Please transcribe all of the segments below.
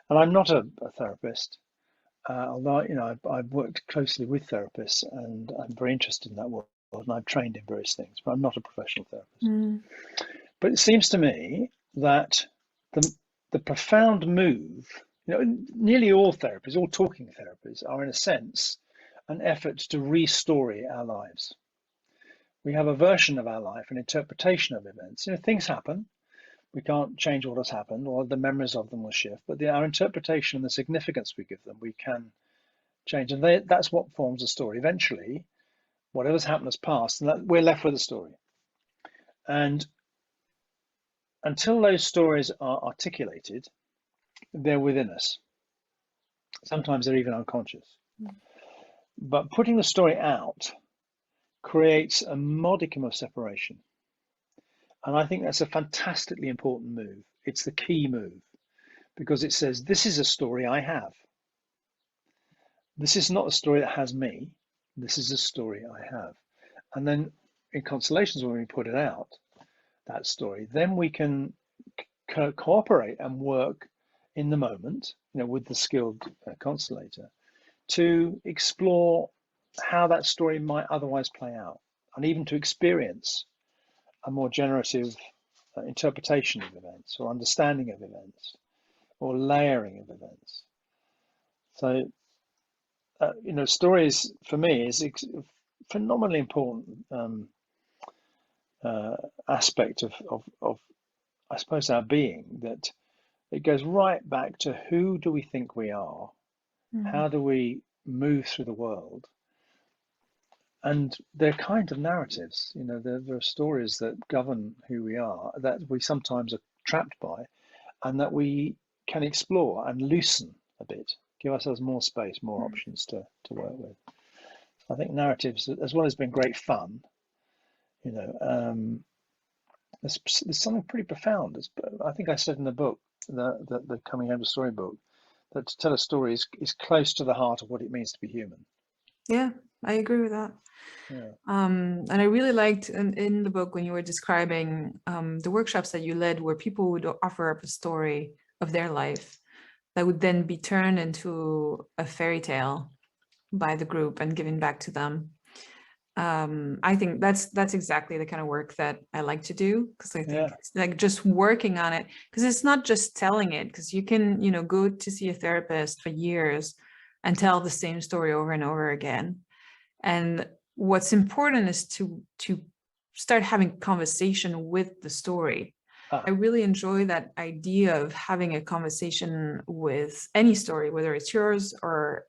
And I'm not a therapist, although I've worked closely with therapists, and I'm very interested in that world, and I've trained in various things, but I'm not a professional therapist. Mm. But it seems to me that the the profound move, nearly all therapies, all talking therapies, are in a sense an effort to re-story our lives. We have a version of our life, an interpretation of events. Things happen. We can't change what has happened, or the memories of them will shift, but our interpretation and the significance we give them, we can change. And that's what forms a story. Eventually, whatever's happened has passed, and we're left with a story. And until those stories are articulated, they're within us. Sometimes they're even unconscious. But putting the story out creates a modicum of separation. And I think that's a fantastically important move. It's the key move, because it says, this is a story I have. This is not a story that has me. This is a story I have. And then in Constellations, when we put it out, that story, then we can cooperate and work in the moment, with the skilled constellator, to explore how that story might otherwise play out, and even to experience a more generative interpretation of events, or understanding of events, or layering of events. So, stories for me is a phenomenally important aspect of, I suppose, our being, that it goes right back to who do we think we are? How do we move through the world? And they're kind of narratives, there are stories that govern who we are, that we sometimes are trapped by, and that we can explore and loosen a bit, give ourselves more space, more options to work with. I think narratives, as well as being great fun, there's something pretty profound. I think I said in the book, the Coming Home to Story book, that to tell a story is close to the heart of what it means to be human. Yeah, I agree with that. Yeah. And I really liked in the book when you were describing the workshops that you led, where people would offer up a story of their life that would then be turned into a fairy tale by the group and given back to them. I think that's exactly the kind of work that I like to do, because I think it's like just working on it, because it's not just telling it, because you can, go to see a therapist for years and tell the same story over and over again. And what's important is to start having conversation with the story. I really enjoy that idea of having a conversation with any story, whether it's yours or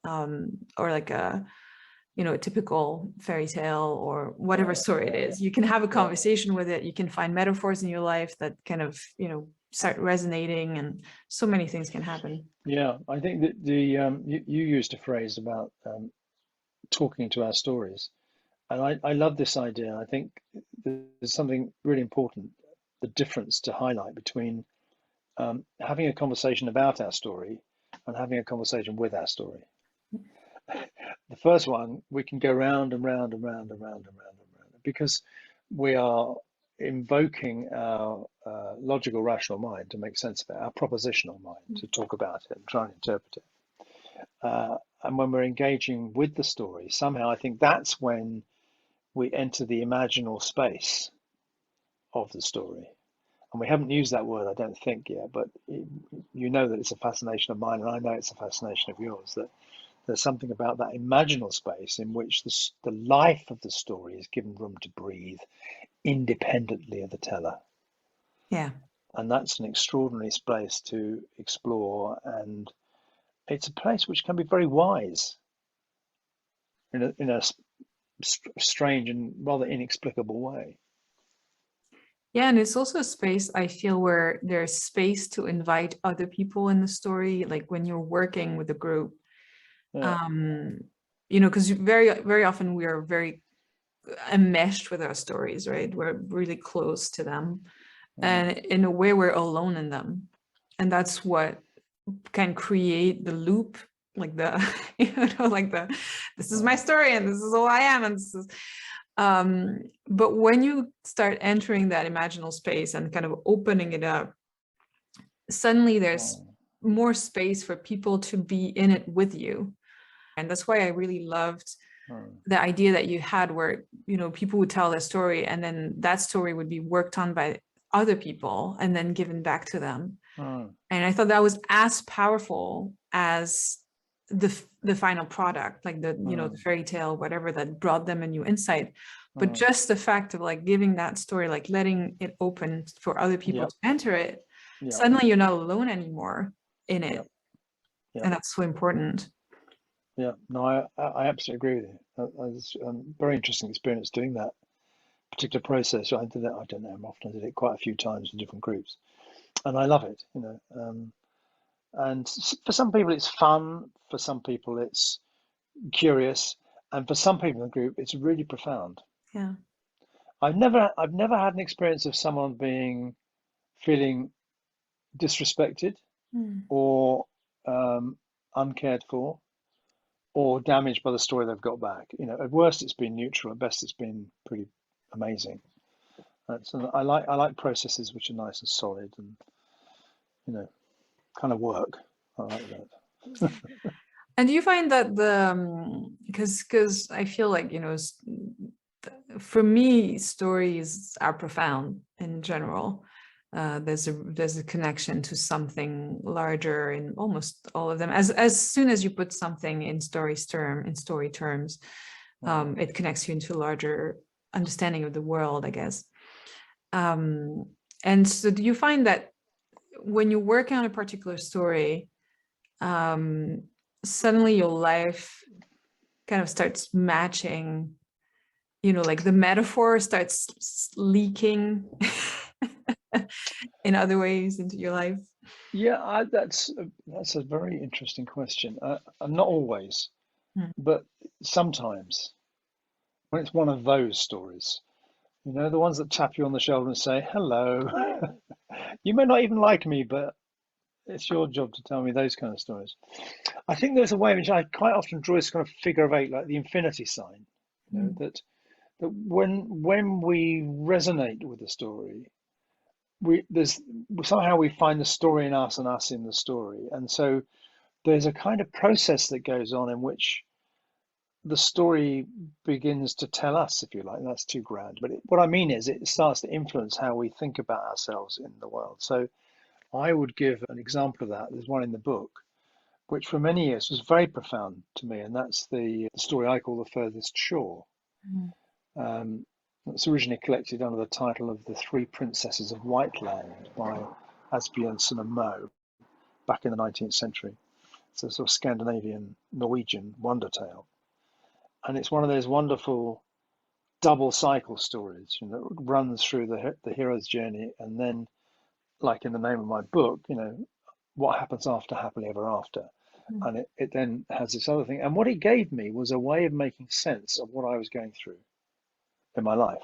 like a typical fairy tale or whatever story it is. You can have a conversation with it. You can find metaphors in your life that kind of start resonating, and so many things can happen. Yeah, I think that you used a phrase about talking to our stories, and I love this idea. I think there's something really important, the difference to highlight between having a conversation about our story and having a conversation with our story. The first one, we can go round and round and round and round and round and round, because we are invoking our logical, rational mind to make sense of it, our propositional mind to talk about it and try and interpret it. And when we're engaging with the story, somehow I think that's when we enter the imaginal space of the story. And we haven't used that word, I don't think, yet, but that it's a fascination of mine, and I know it's a fascination of yours, that there's something about that imaginal space in which the life of the story is given room to breathe independently of the teller. Yeah. And that's an extraordinary space to explore, and it's a place which can be very wise in a strange and rather inexplicable way. Yeah, and it's also a space, I feel, where there's space to invite other people in the story, like when you're working with a group. Because very, very often we are very enmeshed with our stories, right? We're really close to them, and in a way we're alone in them, and that's what can create the loop, like this is my story and this is all I am, and this is but when you start entering that imaginal space and kind of opening it up, suddenly there's more space for people to be in it with you. And that's why I really loved the idea that you had where, people would tell their story and then that story would be worked on by other people and then given back to them. And I thought that was as powerful as the final product, like the fairy tale, whatever, that brought them a new insight. But just the fact of like giving that story, like letting it open for other people to enter it, suddenly you're not alone anymore in it. And that's so important. Yeah, no, I absolutely agree with you. It's a very interesting experience doing that particular process. I did it, I don't know how often, I did it quite a few times in different groups. And I love it, and for some people it's fun, for some people it's curious, and for some people in the group it's really profound. Yeah. I've never had an experience of someone feeling disrespected or uncared for or damaged by the story they've got back. At worst it's been neutral, at best it's been pretty amazing. So I like processes which are nice and solid and kind of work. I like that. And do you find that because I feel like, for me, stories are profound in general. There's a connection to something larger in almost all of them. As soon as you put something in story terms, it connects you into a larger understanding of the world, I guess. And so do you find that when you work on a particular story, suddenly your life kind of starts matching, like the metaphor starts leaking in other ways into your life? Yeah, that's a very interesting question. Not always, but sometimes when it's one of those stories, the ones that tap you on the shoulder and say, hello, you may not even like me, but it's your job to tell me those kind of stories. I think there's a way in which I quite often draw this kind of figure of eight, like the infinity sign, that when we resonate with the story, there's somehow we find the story in us and us in the story. And so there's a kind of process that goes on in which the story begins to tell us, if you like. That's too grand, but what I mean is it starts to influence how we think about ourselves in the world. So I would give an example of that. There's one in the book which for many years was very profound to me, and that's the story I call The Furthest Shore. It's originally collected under the title of The Three Princesses of Whiteland by Asbjørnsen and Moe back in the 19th century. It's a sort of Scandinavian, Norwegian wonder tale. And it's one of those wonderful double cycle stories that runs through the hero's journey, and then, like in the name of my book, what happens after happily ever after. And it then has this other thing. And what it gave me was a way of making sense of what I was going through in my life.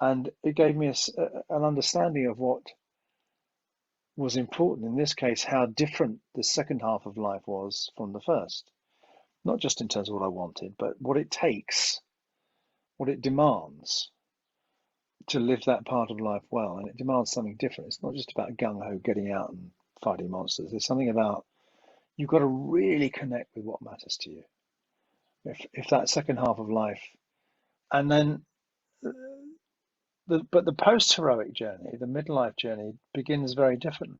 And it gave me an understanding of what was important. In this case, how different the second half of life was from the first. Not just in terms of what I wanted, but what it takes, what it demands to live that part of life well. And it demands something different. It's not just about gung-ho getting out and fighting monsters. There's something about you've got to really connect with what matters to you. If that second half of life, and then but the post-heroic journey, the midlife journey, begins very different.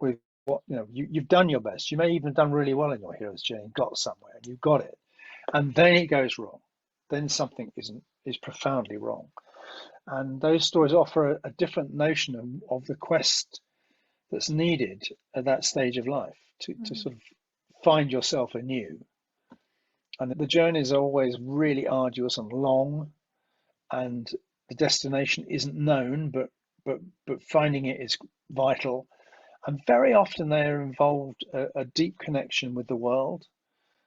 With what you've done your best. You may even have done really well in your hero's journey, got somewhere, and you've got it, and then it goes wrong. Then something is profoundly wrong. And those stories offer a different notion of the quest that's needed at that stage of life to sort of find yourself anew. And the journeys are always really arduous and long, and the destination isn't known, but finding it is vital. And very often they are involved a deep connection with the world.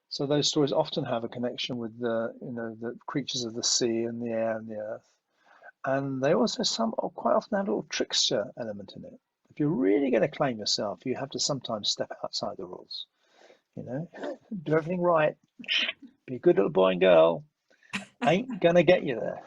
So those stories often have a connection with the creatures of the sea and the air and the earth. And they also quite often have a little trickster element in it. If you're really going to claim yourself, you have to sometimes step outside the rules. Do everything right, be a good little boy and girl. Ain't gonna get you there.